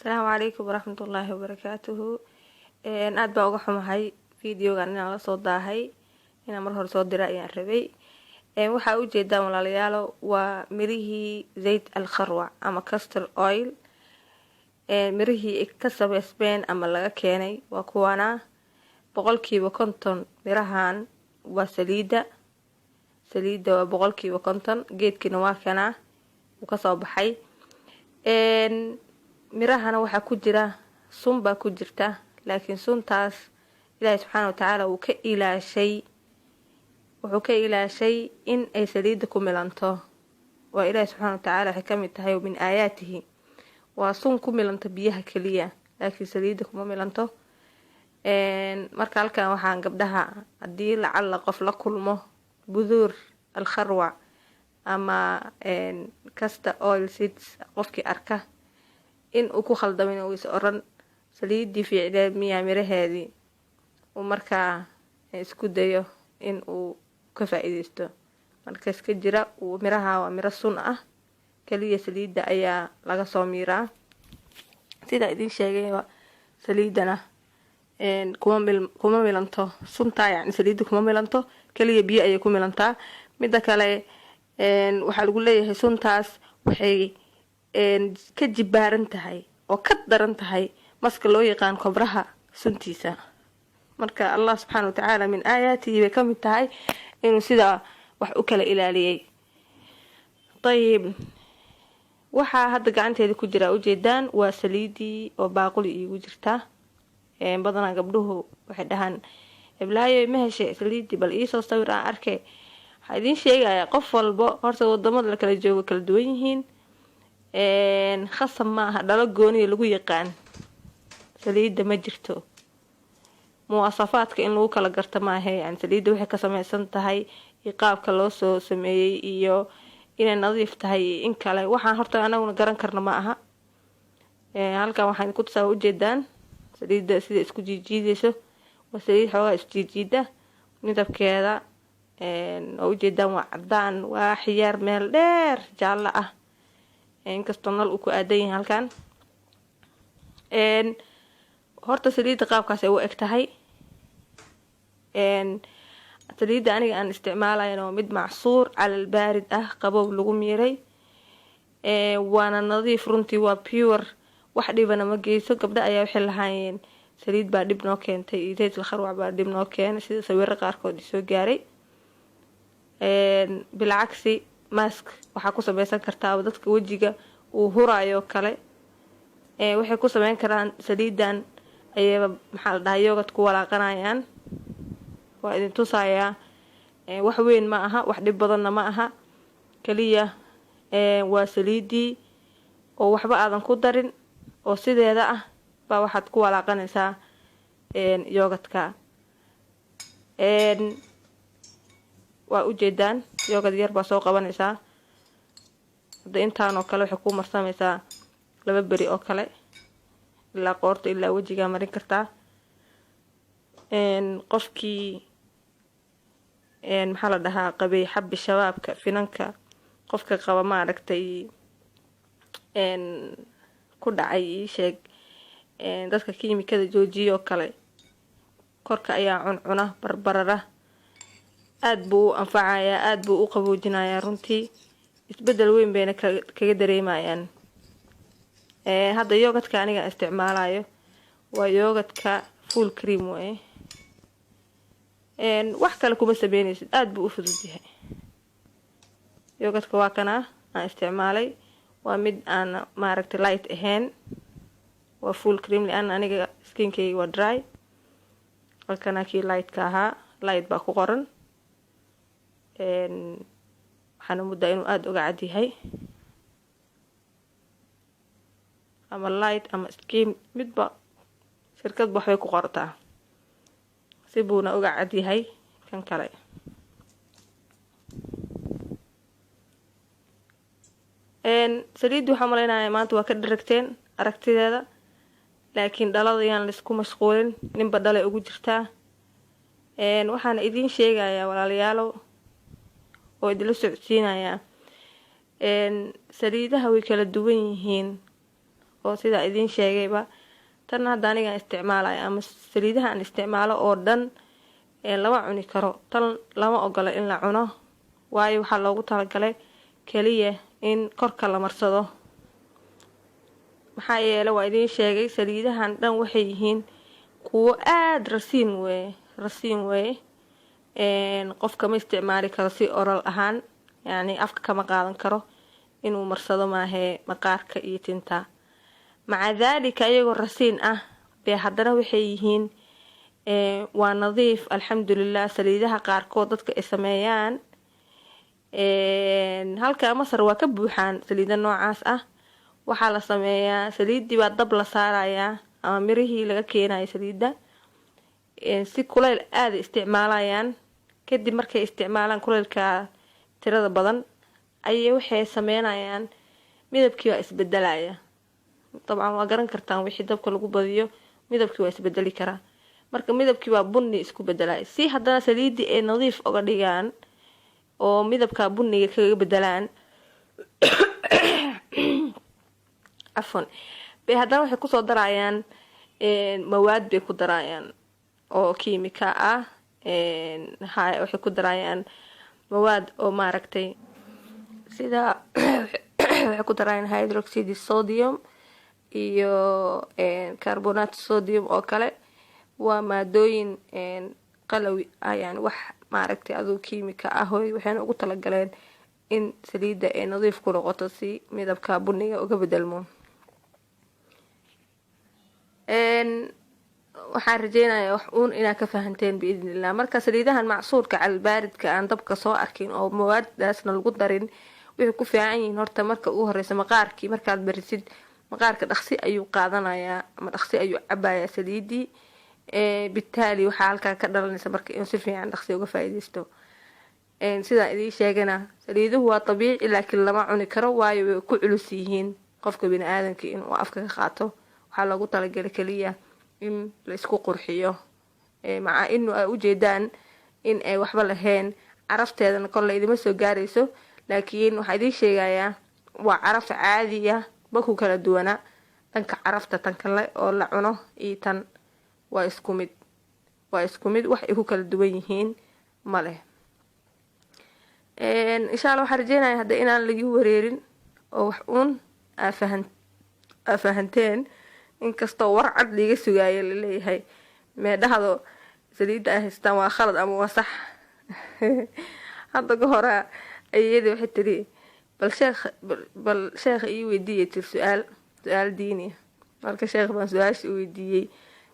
السلام عليكم ورحمة الله وبركاته. aad baa uga xumahay videogan inaan la soo daahay inaan mar hore soo diray ayaan rabay. waxaa u jeedaan walaalayaalo waa mirihii zayd al-kharwa ama castor oil. mirihii ka sameysmeen ama laga keenay waa kuwana boqolkiiba 50 mirahan waa saliida waa boqolkiiba 50 geedkina waa kana uu ka soo baxay. mirahana waxaa ku jira sun baa ku jirta laakiin suntaas ilaahay subxaanahu wa tacaala wuxuu ka ilaashay in ay saliida ku milanto. waa ilaahay subxaanahu wa tacaala waxay ka mid tahay min aayaatihi waa sun ku milanta biyaha kaliya laakiin saliida kuma milanto. marka halkan waxaan gabdhaha haddii lacala qof la kulmo buduur al-kharwa ama castor oil seeds qofkii arka in uu ku khaldamin oo is oran saliidii fiicneed miyaa miraheedii uu markaa isku dayo in uu ka faa'iideysto. marka iska jira miraha waa miro sun ah kaliya saliida ayaa laga soo miiraa sida idin sheegayba saliidana kuma milanto sunta yani saliida kuma milanto kaliya biyo ayay ku milantaa. midda kale waxaa lagu leeyahay suntaas waxay ka jibaaran tahay oo ka daran tahay maska loo yaqaan kobraha suntiisa. marka allah subxaanahu wa tacaala min aayaatihi bay ka mid tahay inuu sidaa wax u kala ilaaliyay. ayib waxaa hadda gacanteeda ku jira ujeedaan waa saliidii oo baaquli iigu jirta. badanaa gabdhuhu waxay dhahaan iblaayo ma heshay saliidii bal iisoo sawir aan arkay. waxaa idiin sheegaya qof walbo horta wadamada la kala joogo kala duwan yihiin. khasab maaha dhalo gooniya lagu yaqaan saliida ma jirto. muwaasafaadka in lagu kala garta maahe yani saliida waxay ka sameysan tahay iyo qaabka loo soo sameeyey iyo inay nadiif tahay iyo in kale waxaan horta anaguna garan karna ma aha. halkan waxaan ku tusaa ujeedaan saliida sida isku jiijiidayso waa saliid xoogaa isjiijiida midabkeeda oo ujeedaan waa cadaan waa xiyaar meel dheer jaallo ah inkastoo nal uu ku aadan yahay halkan. horta saliida qaabkaas ay u eg tahay. saliida aniga aan isticmaalayna waa mid macsuur calal baarid ah qabow lagu miiray. waana nadiif runtii waa pure wax dhibana ma geyso. gabdha ayaa waxay lahaayeen saliid baa dhib noo keentay iyo zayd al-kharwa baa dhib noo keenay sida sawirro qaarkood soo gaaray. bilcagsi mask waxaa ku sameysan kartaa dadka wejiga uu huraayo kale waxay ku sameyn karaan saliidan ayaba maxaa la dhahaa yogurt ku walaaqanayaan. waa idin tusayaa wax weyn ma aha wax dhib badanna ma aha kaliya waa saliidii oo waxba aadan ku darin oo sideeda ah baa waxaad ku walaaqanaysaa yogurtka. waa ujeedaan yogurt yar baa soo qabanaysaa hadda intaan oo kale waxay ku marsameysaa 2 beri oo kale ilaa qoorta ilaa wejiga marin kartaa. qofkii maxaa la dhahaa qabay xabbi shabaabka finanka qofka qaba maaragtay ku dhacay ii sheeg dadka kiimikada joojiyo kale korka ayaa cuncuna barbarara aad buu u anfacayaa aad buu u qaboojinayaa runtii isbedel weyn bayna kaga dareemayaan. hadda yogurtka aniga isticmaalayo waa yogurtka full cream way. wax kale kuma sameynaysid aad buu u fudud yahay. yogurtka waa kana aan isticmaalay waa mid aan maaragtay light ahayn waa full cream lian aniga skinkayga waa dry. halkana kii lightka ahaa light baa ku qoran. waxaana muddaa inuu aada uga cad yahay ama light ama skin midba shirkadba waxbay ku qortaa si buuna uga cad yahay kan kale. saliidii waxaa malaynayaa maanta waa ka dharagteen aragtideeda laakiin dhalada yaan laisku mashquulin ninba dhalay ugu jirtaa. waxaana idiin sheegayaa walaalayaalo oo idinla socodsiinayaa saliidaha way kala duwan yihiin oo sidaa idiin sheegayba tan hadda aniga isticmaalayo ama saliidaha aan isticmaalo oo dhan lama cuni karo. tan lama ogola in la cuno, waayo waxaa loogu talagalay keliya in korka la marsado. maxaa yeelay waa idiin sheegay saliidahan dhan waxay yihiin kuwo aad rasiin weeye qofka ma isticmaali karo si oral ahaan, yani afka kama qaadan karo inuu marsado maahee maqaarka iyo tinta. maca daalika iyagoo rasiin ah bay haddana waxay yihiin waa nadiif alxamdulilah. saliidaha qaarkood dadka ay sameeyaan halka Masar waa ka buuxaan saliida noocaas ah. waxaa la sameeyaa saliidii baa dab la saarayaa ama mirihii laga keenayo saliida si kuleyl aad isticmaalayaan. kadib markay isticmaalaan kuleylka tirada badan ayay waxay sameynayaan midabkii waa isbedelaya. dabcan waa garan kartaan wixii dabka lagu badiyo midabkii waa isbedeli karaa. marka midabkii waa bunni isku bedelaya. si haddana saliidii ay nadiif uga dhigaan oo midabka bunniga kaga bedelaan afwan bay haddana waxay kusoo darayaan mawaad bay ku darayaan oo kiimika ah. waxay ku darayaan mawaad oo maaragtay sida waxay ku darayaan hydroxide sodium iyo carbonate sodium oo kale. waa maadooyin qalawi ah, yani wax maaragtay aduu kiimika ah waxayna ugu talagaleen in saliida ay nadiif ku noqoto si midabka bunniga uga bedelmo. waxaan rajeynayaa wax uun inaad ka fahanteen biidnillah. marka saliidahan macsuurka calbaaridka aan dabka soo arkin oo mawaadaasna lagu darin waxay ku fiican yihiin horta marka ugu horeysa maqaarkii markaad barisid maqaarka dhaqsi ayuu qaadanayaa ama dhaqsi ayuu cabayaa saliidii. bitaali waxaa halkaa ka dhalanaysa marka inuu si fiican dhaqsi uga faa'iideysto. sidaan idiin sheegana saliiduhu waa dabiici laakiin lama cuni karo waayo way ku culus yihiin qofka bini aadamka inuu afka ka qaato. waxaa loogu talagalay keliya in la isku qurxiyo maca inu ay ujeedaan in ay waxba lahayn. carafteedana kolle idima soo gaarayso, laakiin waxaa idiin sheegayaa waa caraf caadiya ma ku kala duwana. dhanka carafta tan kale oo la cuno iyo tan waa isku mid wax ay ku kala duwan yihiin ma leh. insha allah waxaan rajeynayaa hadda inaan lagu wareerin oo wax uun aa fahanteen. inkastoo war cad liiga sugaayo laleeyahay meedhahdo saliida ay haystaan waa khalad ama waa sax. hadda ka hore ayadii waxay tiri bal sheekha ii weydiiyay tir su-aal diini. marka sheekh baan su-aasha u weydiiyey,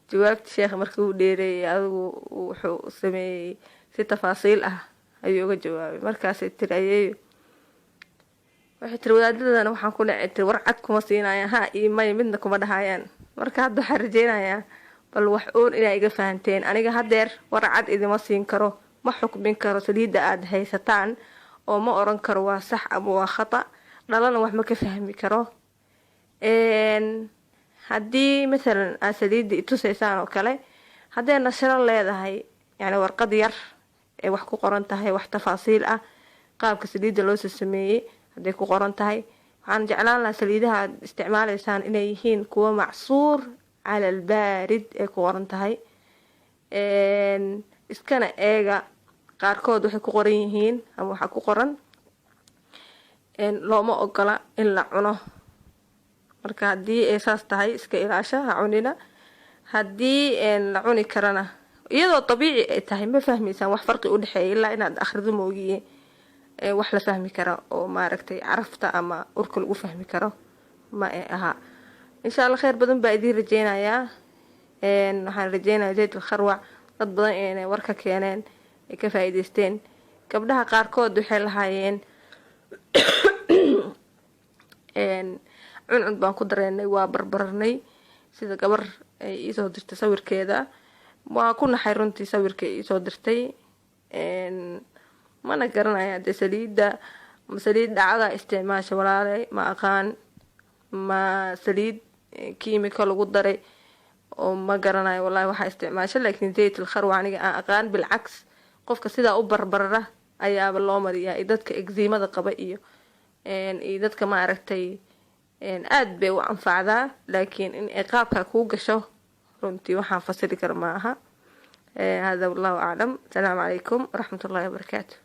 jawaabta sheekha markii uu dheereeyay adigu wuxuu sameeyey si tafaasiil ah ayuu uga jawaabay. markaasay tiri ayeeyo waxay tiri wadaadadana waxaan ku dhacay tiri war cad kuma siinayaan ha iyo may midna kuma dhahayaan. marka hadda waxaan rajeynayaa bal wax uun inaa iga fahanteen. aniga hadeer war cad idima siin karo, ma xukmin karo saliida aad haysataan oo ma oran karo waa sax ama waa khata. dhalana wax ma ka fahmi karo. haddii maalan aad saliida itusaysaan oo kale haddee nasharo leedahay yani warqad yar ee wax ku qoran tahay wax tafaasiil ah qaabka saliida loosoo sameeyey hadday ku qoran tahay, waxaan jeclaan lahaa saliidaha aad isticmaalaysaan inay yihiin kuwo macsuur cala albaarid ee ku qoran tahay. iskana eega qaarkood waxay ku qoran yihiin ama waxaa ku qoran looma ogola in la cuno. marka haddii ay saas tahay iska ilaasha ha cunina. haddii la cuni karana iyadoo dabiici ay tahay ma fahmaysaan wax farqi u dhexeeya ilaa inaad akhrido moogiye wax la fahmi karo oo maaragtay carafta ama urka lagu fahmi karo ma aha. insha allah khayr badan baa idiin rajeynayaa. waxaan rajeynayaa zayd alkharwac dad badan inay warka keeneen ay ka faa'iideysteen. gabdhaha qaarkood waxay lahaayeen cuncun baan ku dareennay waa barbarnay sida gabar ay iisoo dirtay sawirkeeda. waa ku naxay runtii sawirka iisoo dirtay. mana garanaya dee saliida ma saliid dhacda isticmaasha walaalay ma aqaan, ma saliid kiimika lagu daray oo ma garanayo wallahi waxaa isticmaasha. laakiin zayt alkharwa aniga aan aqaan bilcaks qofka sidaa u barbarara ayaaba loo mariyaa dadka egziimada qaba iyo dadka maaragtay aad bay u anfacdaa laakiin in ay qaabka kuu gasho runtii waxaan fasiri kara maaha. هذا والله أعلم. السلام عليكم ورحمة الله وبركاته.